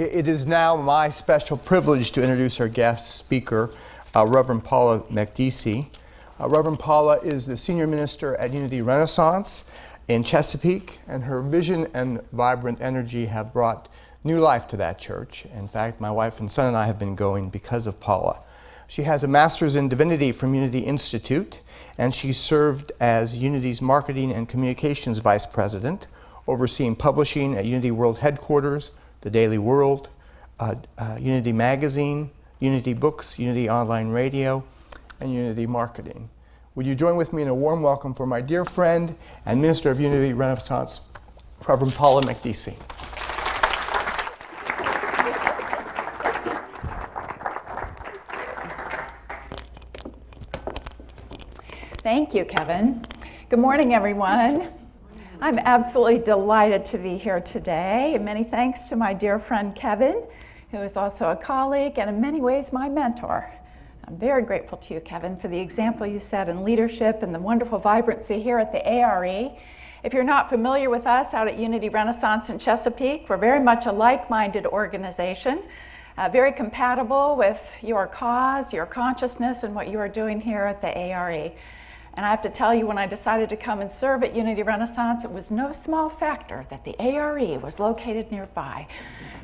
It is now my special privilege to introduce our guest speaker, Reverend Paula Mekdeci. Reverend Paula is the senior minister at Unity Renaissance in Chesapeake, and her vision and vibrant energy have brought new life to that church. In fact, my wife and son and I have been going because of Paula. She has a master's in divinity from Unity Institute, and she served as Unity's marketing and communications vice president, overseeing publishing at Unity World Headquarters, the Daily World, Unity Magazine, Unity Books, Unity Online Radio, and Unity Marketing. Would you join with me in a warm welcome for my dear friend and minister of Unity Renaissance, Reverend Paula Mekdeci. Thank you, Kevin. Good morning, everyone. I'm absolutely delighted to be here today, and many thanks to my dear friend Kevin, who is also a colleague and in many ways my mentor. I'm very grateful to you, Kevin, for the example you set in leadership and the wonderful vibrancy here at the ARE. If you're not familiar with us out at Unity Renaissance in Chesapeake, we're very much a like-minded organization, very compatible with your cause, your consciousness, and what you are doing here at the ARE. And I have to tell you, when I decided to come and serve at Unity Renaissance, it was no small factor that the ARE was located nearby.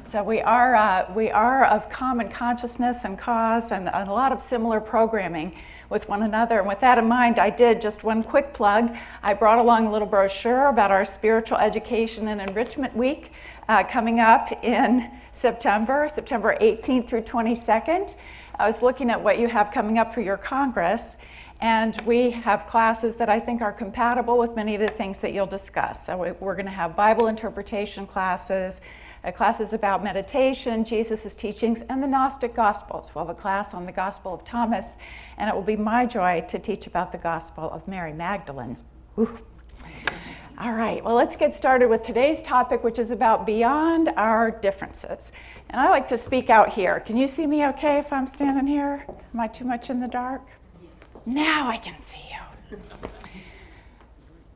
So we are of common consciousness and cause and a lot of similar programming with one another. And with that in mind, I did just one quick plug. I brought along a little brochure about our Spiritual Education and Enrichment Week coming up in September 18th through 22nd. I was looking at what you have coming up for your Congress, and we have classes that I think are compatible with many of the things that you'll discuss. So we're going to have Bible interpretation classes, classes about meditation, Jesus' teachings, and the Gnostic Gospels. We'll have a class on the Gospel of Thomas, and it will be my joy to teach about the Gospel of Mary Magdalene. Whew. All right, well, let's get started with today's topic, which is about beyond our differences. And I like to speak out here. Can you see me okay if I'm standing here? Am I too much in the dark? Now I can see you.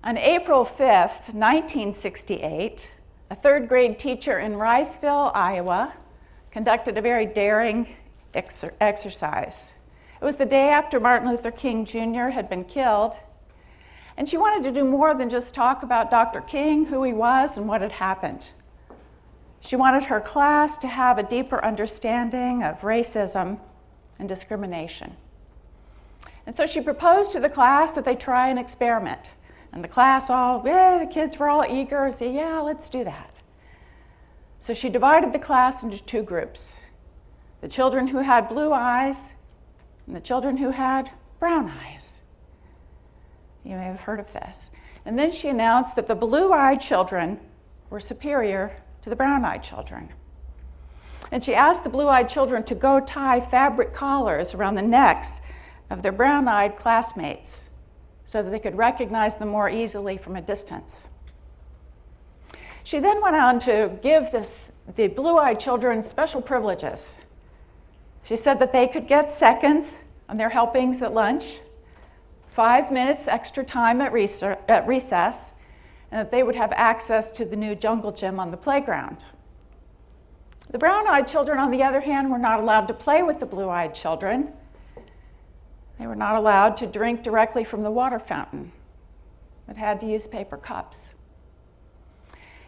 On April 5th, 1968, a third grade teacher in Riceville, Iowa, conducted a very daring exercise. It was the day after Martin Luther King Jr. had been killed, and she wanted to do more than just talk about Dr. King, who he was, and what had happened. She wanted her class to have a deeper understanding of racism and discrimination. And so she proposed to the class that they try an experiment. And the class the kids were all eager and said, yeah, let's do that. So she divided the class into two groups. The children who had blue eyes and the children who had brown eyes. You may have heard of this. And then she announced that the blue-eyed children were superior to the brown-eyed children. And she asked the blue-eyed children to go tie fabric collars around the necks of their brown-eyed classmates so that they could recognize them more easily from a distance. She then went on to give the blue-eyed children special privileges. She said that they could get seconds on their helpings at lunch, 5 minutes extra time at recess, and that they would have access to the new jungle gym on the playground. The brown-eyed children, on the other hand, were not allowed to play with the blue-eyed children. They were not allowed to drink directly from the water fountain, but had to use paper cups.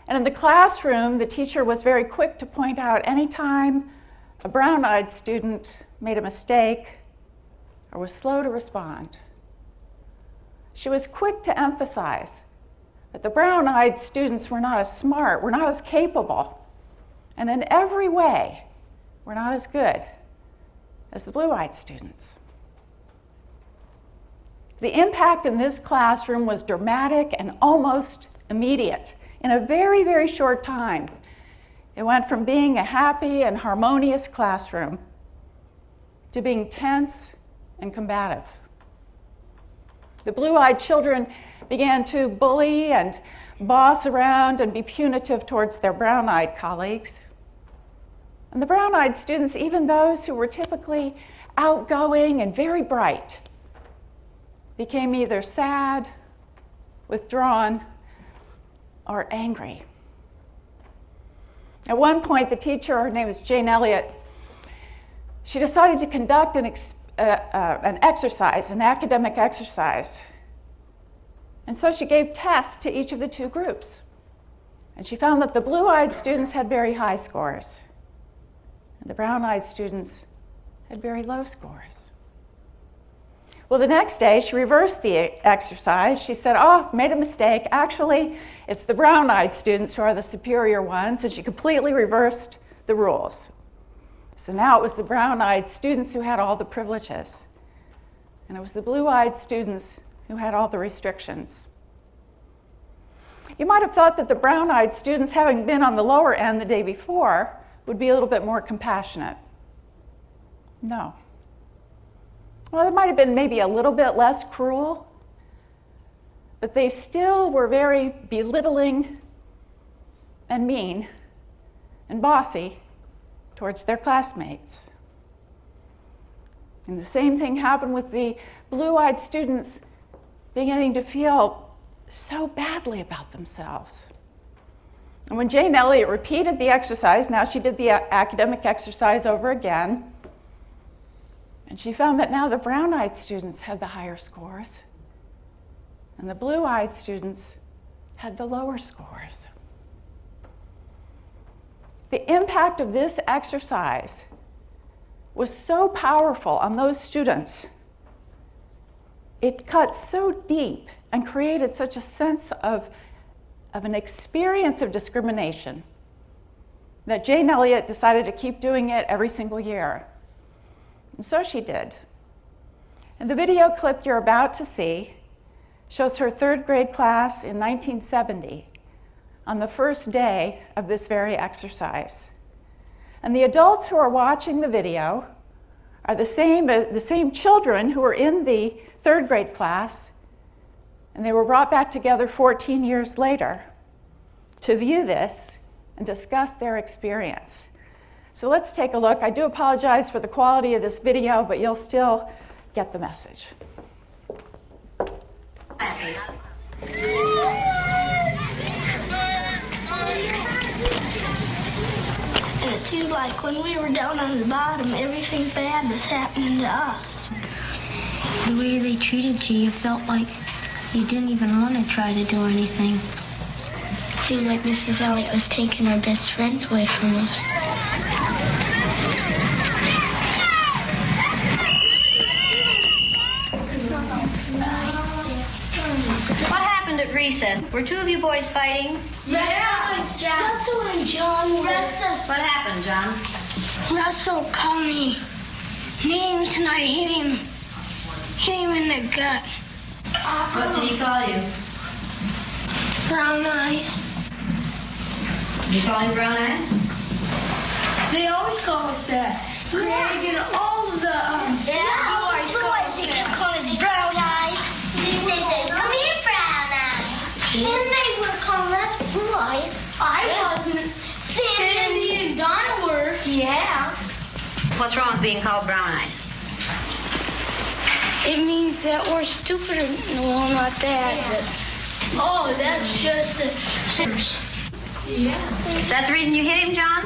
And in the classroom, the teacher was very quick to point out any time a brown-eyed student made a mistake or was slow to respond. She was quick to emphasize that the brown-eyed students were not as smart, were not as capable, and in every way were not as good as the blue-eyed students. The impact in this classroom was dramatic and almost immediate. In a very, very short time, it went from being a happy and harmonious classroom to being tense and combative. The blue-eyed children began to bully and boss around and be punitive towards their brown-eyed colleagues. And the brown-eyed students, even those who were typically outgoing and very bright, became either sad, withdrawn, or angry. At one point, the teacher, her name was Jane Elliott, she decided to conduct an exercise, an academic exercise. And so she gave tests to each of the two groups. And she found that the blue-eyed students had very high scores, and the brown-eyed students had very low scores. Well, the next day, she reversed the exercise. She said, oh, I've made a mistake. Actually, it's the brown-eyed students who are the superior ones, and she completely reversed the rules. So now it was the brown-eyed students who had all the privileges, and it was the blue-eyed students who had all the restrictions. You might have thought that the brown-eyed students, having been on the lower end the day before, would be a little bit more compassionate. No. Well, they might have been maybe a little bit less cruel, but they still were very belittling and mean and bossy towards their classmates. And the same thing happened with the blue-eyed students beginning to feel so badly about themselves. And when Jane Elliott repeated the exercise, now she did the academic exercise over again, and she found that now the brown-eyed students had the higher scores, and the blue-eyed students had the lower scores. The impact of this exercise was so powerful on those students. It cut so deep and created such a sense of an experience of discrimination that Jane Elliott decided to keep doing it every single year. And so she did. And the video clip you're about to see shows her third grade class in 1970 on the first day of this very exercise. And the adults who are watching the video are the same children who were in the third grade class, and they were brought back together 14 years later to view this and discuss their experience. So let's take a look. I do apologize for the quality of this video, but you'll still get the message. And it seemed like when we were down on the bottom, everything bad was happening to us. The way they treated you, you felt like you didn't even want to try to do anything. It seemed like Mrs. Elliott was taking our best friends away from us. What happened at recess? Were two of you boys fighting? Yeah, Russell and John were. What happened, John? Russell called me names and I hit him in the gut. What did he call you? Brown eyes. Did you call him brown eyes? They always call us that. Craig and all of the boys they keep calling us brown eyes. They say, come here, brown eyes. And they were calling us blue eyes. I wasn't. Sandy and Donna were. Yeah. What's wrong with being called brown eyes? It means that we're stupider. Well, not that, but... Oh, that's just the... Yeah. Is that the reason you hit him, John?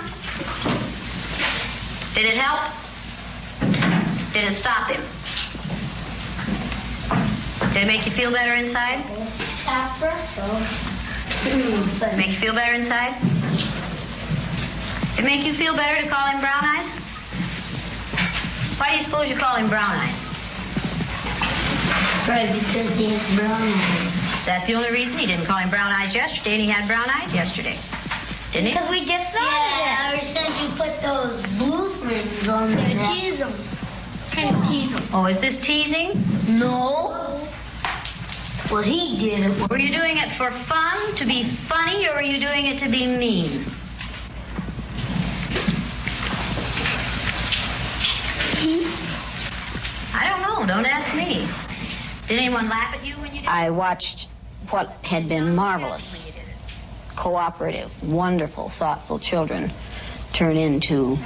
Did it help? Did it stop him? Did it make you feel better inside? Stop Russell. Did it make you feel better inside? Did it make you feel better to call him brown eyes? Why do you suppose you call him brown eyes? Right, because he has brown eyes. Is that the only reason? He didn't call him brown eyes yesterday, and he had brown eyes yesterday. Didn't he? Because we just started it. I ever said you put those blue things on there. To tease them. Kind of tease them. Oh, is this teasing? No. Well, he did it. Were you doing it for fun, to be funny, or were you doing it to be mean? I don't know. Don't ask me. Did anyone laugh at you when you did it? I watched what had been marvelous, cooperative, wonderful, thoughtful children turn into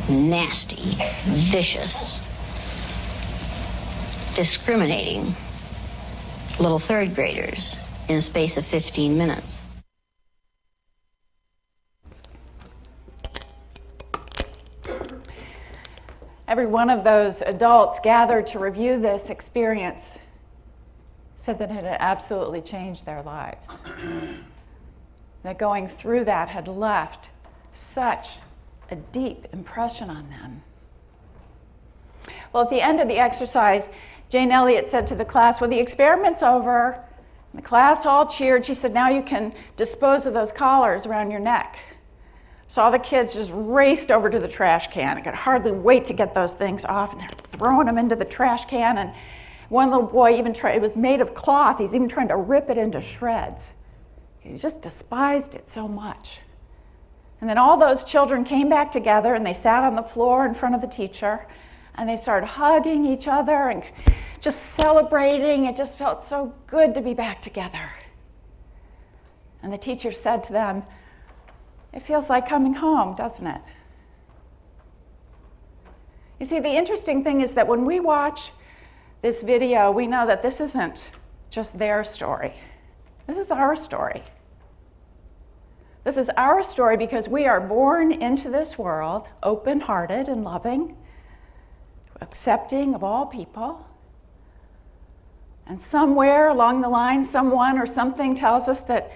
nasty, vicious, discriminating little third graders in a space of 15 minutes. Every one of those adults gathered to review this experience said that it had absolutely changed their lives. That going through that had left such a deep impression on them. Well, at the end of the exercise, Jane Elliott said to the class, "Well, the experiment's over." And the class all cheered. She said, "Now you can dispose of those collars around your neck." So all the kids just raced over to the trash can. I could hardly wait to get those things off, and they're throwing them into the trash can. And one little boy even tried, it was made of cloth, he's even trying to rip it into shreds. He just despised it so much. And then all those children came back together and they sat on the floor in front of the teacher and they started hugging each other and just celebrating. It just felt so good to be back together. And the teacher said to them, "It feels like coming home, doesn't it?" You see, the interesting thing is that when we watch this video, we know that this isn't just their story. This is our story. This is our story because we are born into this world open-hearted and loving, accepting of all people. And somewhere along the line, someone or something tells us that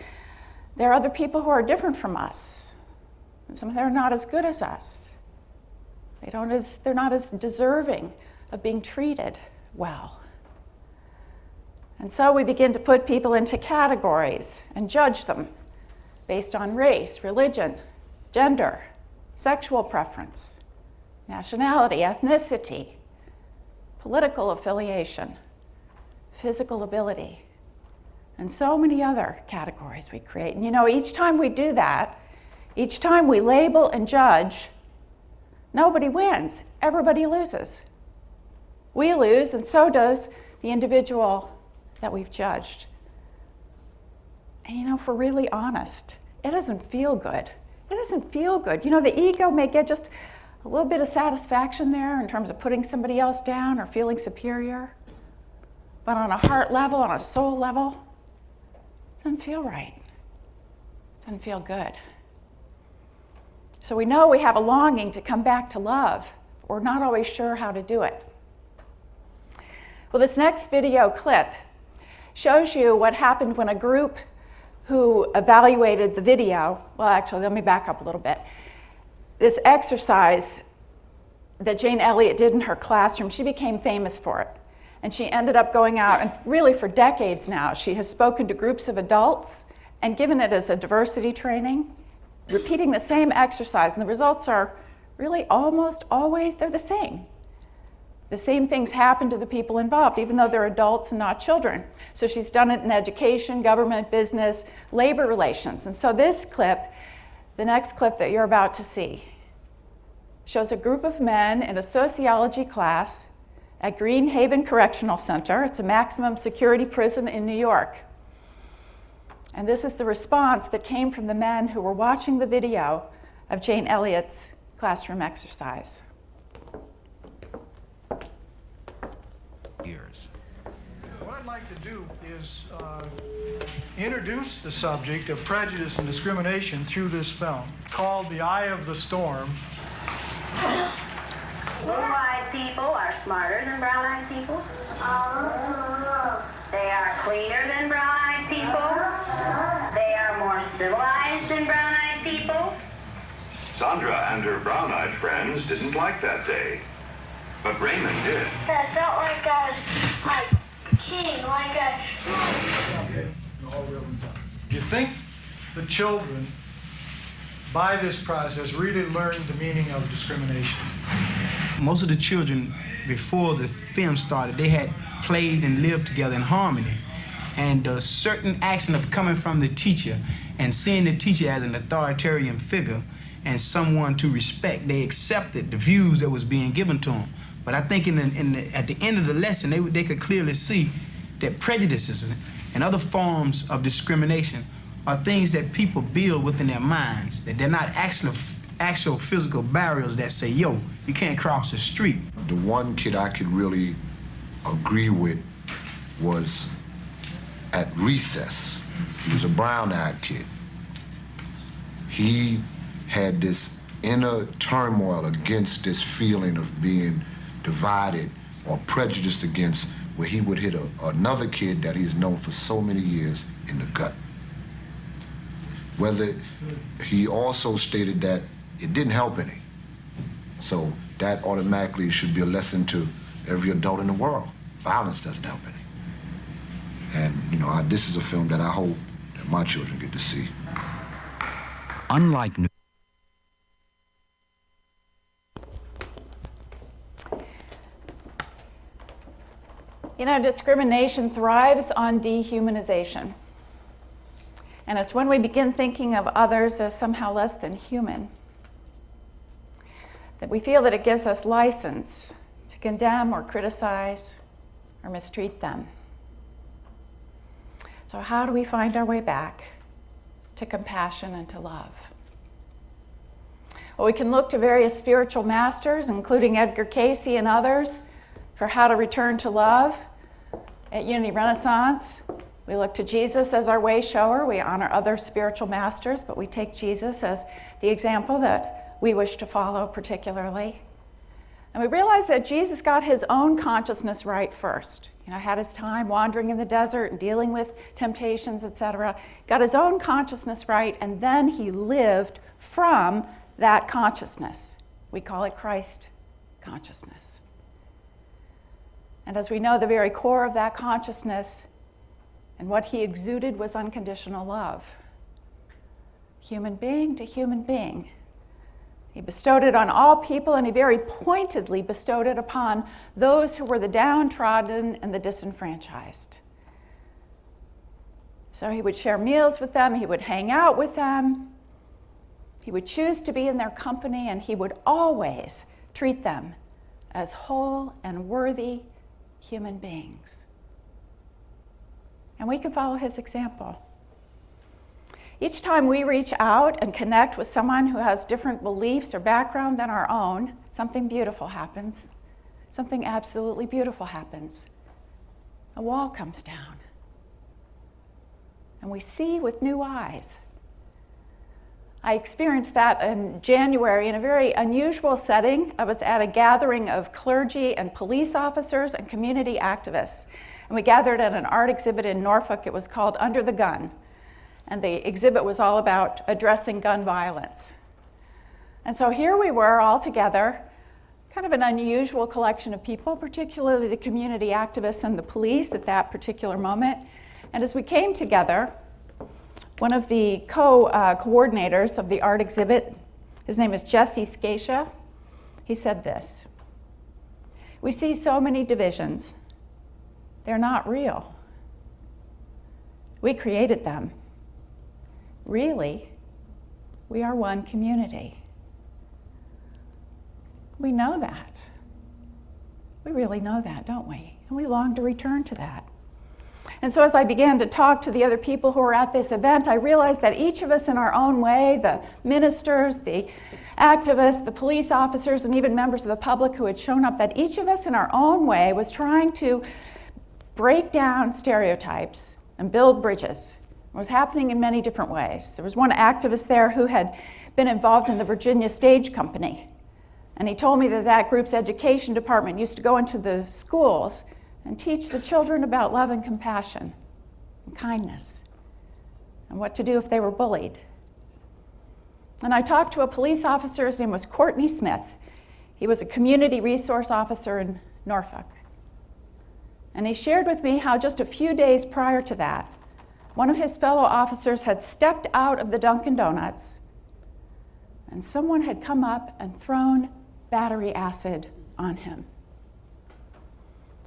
there are other people who are different from us. And some of them are not as good as us. They're not as deserving of being treated well. And so we begin to put people into categories and judge them based on race, religion, gender, sexual preference, nationality, ethnicity, political affiliation, physical ability, and so many other categories we create. And you know, each time we do that, each time we label and judge, nobody wins, everybody loses. We lose, and so does the individual that we've judged. And you know, if we're really honest, it doesn't feel good. It doesn't feel good. You know, the ego may get just a little bit of satisfaction there in terms of putting somebody else down or feeling superior. But on a heart level, on a soul level, it doesn't feel right. It doesn't feel good. So we know we have a longing to come back to love. We're not always sure how to do it. Well, this next video clip shows you what happened when a group who evaluated the video, well, actually, let me back up a little bit. This exercise that Jane Elliott did in her classroom, she became famous for it. And she ended up going out, and really for decades now, she has spoken to groups of adults and given it as a diversity training, repeating the same exercise. And the results are really almost always, they're the same. The same things happen to the people involved, even though they're adults and not children. So she's done it in education, government, business, labor relations. And so this clip, the next clip that you're about to see, shows a group of men in a sociology class at Green Haven Correctional Center. It's a maximum security prison in New York. And this is the response that came from the men who were watching the video of Jane Elliott's classroom exercise. What I'd like to do is introduce the subject of prejudice and discrimination through this film called The Eye of the Storm. Blue-eyed people are smarter than brown-eyed people. They are cleaner than brown-eyed people. They are more civilized than brown-eyed people. Sandra and her brown-eyed friends didn't like that day, but Raymond did. I felt like I was like king, like a... Do you think the children, by this process, really learned the meaning of discrimination? Most of the children, before the film started, they had played and lived together in harmony. And a certain action of coming from the teacher and seeing the teacher as an authoritarian figure and someone to respect, they accepted the views that was being given to them. But I think at the end of the lesson, they could clearly see that prejudices and other forms of discrimination are things that people build within their minds, that they're not actual physical barriers that say, yo, you can't cross the street. The one kid I could really agree with was at recess. He was a brown-eyed kid. He had this inner turmoil against this feeling of being divided or prejudiced against, where he would hit another kid that he's known for so many years in the gut. Whether he also stated that it didn't help any. So that automatically should be a lesson to every adult in the world. Violence doesn't help any. And, you know, this is a film that I hope that my children get to see. Unlike You know, discrimination thrives on dehumanization. And it's when we begin thinking of others as somehow less than human that we feel that it gives us license to condemn or criticize or mistreat them. So how do we find our way back to compassion and to love? Well, we can look to various spiritual masters, including EDGAR CAYCE and others, for how to return to love. At Unity Renaissance, we look to Jesus as our way shower. We honor other spiritual masters, but we take Jesus as the example that we wish to follow particularly. And we realize that Jesus got his own consciousness right first. You know, had his time wandering in the desert and dealing with temptations, etc. Got his own consciousness right, and then he lived from that consciousness. We call it Christ consciousness. And as we know, the very core of that consciousness and what he exuded was unconditional love. Human being to human being. He bestowed it on all people, and he very pointedly bestowed it upon those who were the downtrodden and the disenfranchised. So he would share meals with them, he would hang out with them, he would choose to be in their company, and he would always treat them as whole and worthy human beings. And we can follow his example. Each time we reach out and connect with someone who has different beliefs or background than our own, something beautiful happens. Something absolutely beautiful happens. A wall comes down. And we see with new eyes. I experienced that in January in a very unusual setting. I was at a gathering of clergy and police officers and community activists. And we gathered at an art exhibit in Norfolk. It was called Under the Gun. And the exhibit was all about addressing gun violence. And so here we were all together, kind of an unusual collection of people, particularly the community activists and the police at that particular moment. And as we came together, one of the coordinators of the art exhibit, his name is Jesse Scatia, he said this: "We see so many divisions. They're not real. We created them. Really, we are one community." We know that. We really know that, don't we? And we long to return to that. And so as I began to talk to the other people who were at this event, I realized that each of us in our own way, the ministers, the activists, the police officers, and even members of the public who had shown up, that each of us in our own way was trying to break down stereotypes and build bridges. It was happening in many different ways. There was one activist there who had been involved in the Virginia Stage Company. And he told me that that group's education department used to go into the schools and teach the children about love and compassion and kindness and what to do if they were bullied. And I talked to a police officer, his name was Courtney Smith. He was a community resource officer in Norfolk. And he shared with me how just a few days prior to that, one of his fellow officers had stepped out of the Dunkin' Donuts and someone had come up and thrown battery acid on him.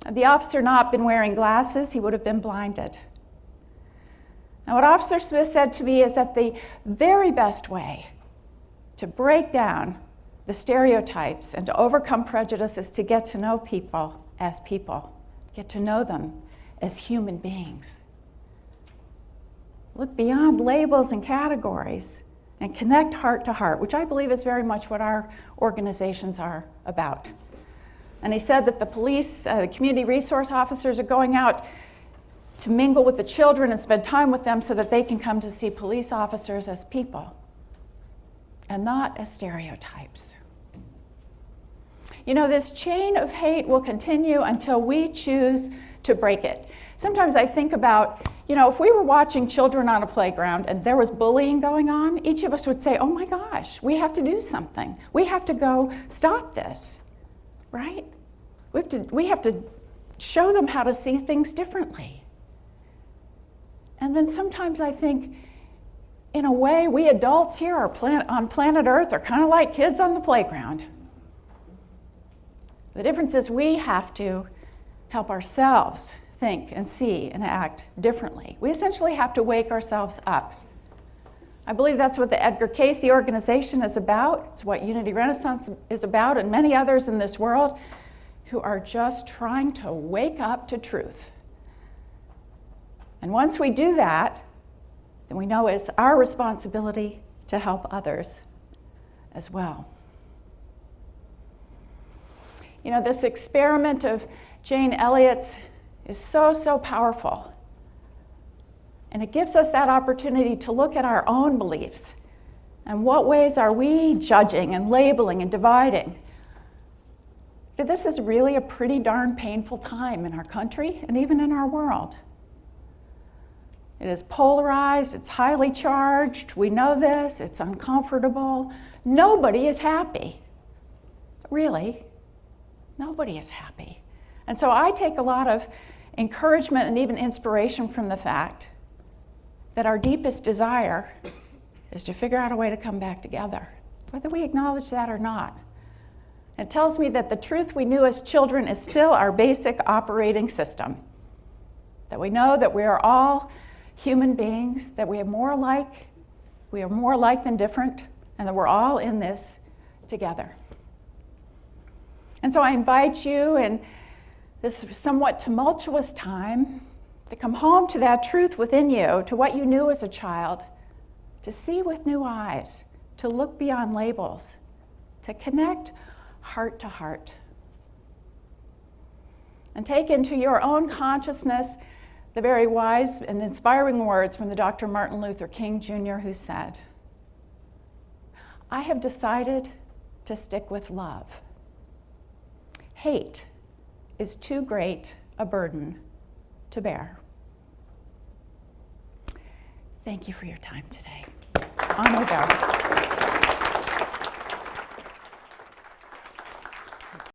Had the officer not been wearing glasses, he would have been blinded. Now, what Officer Smith said to me is that the very best way to break down the stereotypes and to overcome prejudice is to get to know people as people, get to know them as human beings. Look beyond labels and categories and connect heart to heart, which I believe is very much what our organizations are about. And he said that the police, the community resource officers are going out to mingle with the children and spend time with them so that they can come to see police officers as people. and not as stereotypes. You know, this chain of hate will continue until we choose to break it. Sometimes I think about, you know, if we were watching children on a playground and there was bullying going on, each of us would say, oh my gosh, we have to do something. We have to go stop this, right? We have to show them how to see things differently. And then sometimes I think, in a way, we adults here on planet Earth are kind of like kids on the playground. The difference is we have to help ourselves think and see and act differently. We essentially have to wake ourselves up. I believe that's what the EDGAR CAYCE organization is about. It's what Unity Renaissance is about, and many others in this world who are just trying to wake up to truth. And once we do that, then we know it's our responsibility to help others as well. You know, this experiment of Jane Elliott's is so powerful. And it gives us that opportunity to look at our own beliefs and what ways are we judging and labeling and dividing. This is really a pretty darn painful time in our country and even in our world. It is polarized, it's highly charged, we know this, it's uncomfortable. Nobody is happy. Really, nobody is happy. And so I take a lot of encouragement and even inspiration from the fact that our deepest desire is to figure out a way to come back together, whether we acknowledge that or not. It tells me that the truth we knew as children is still our basic operating system, that we know that we are all human beings, that we are more alike than different, and that we're all in this together. And so I invite you in this somewhat tumultuous time to come home to that truth within you, to what you knew as a child, to see with new eyes, to look beyond labels, to connect heart to heart, and take into your own consciousness the very wise and inspiring words from the Dr. Martin Luther King Jr., who said, "I have decided to stick with love. Hate is too great a burden to bear." Thank you for your time today. On with our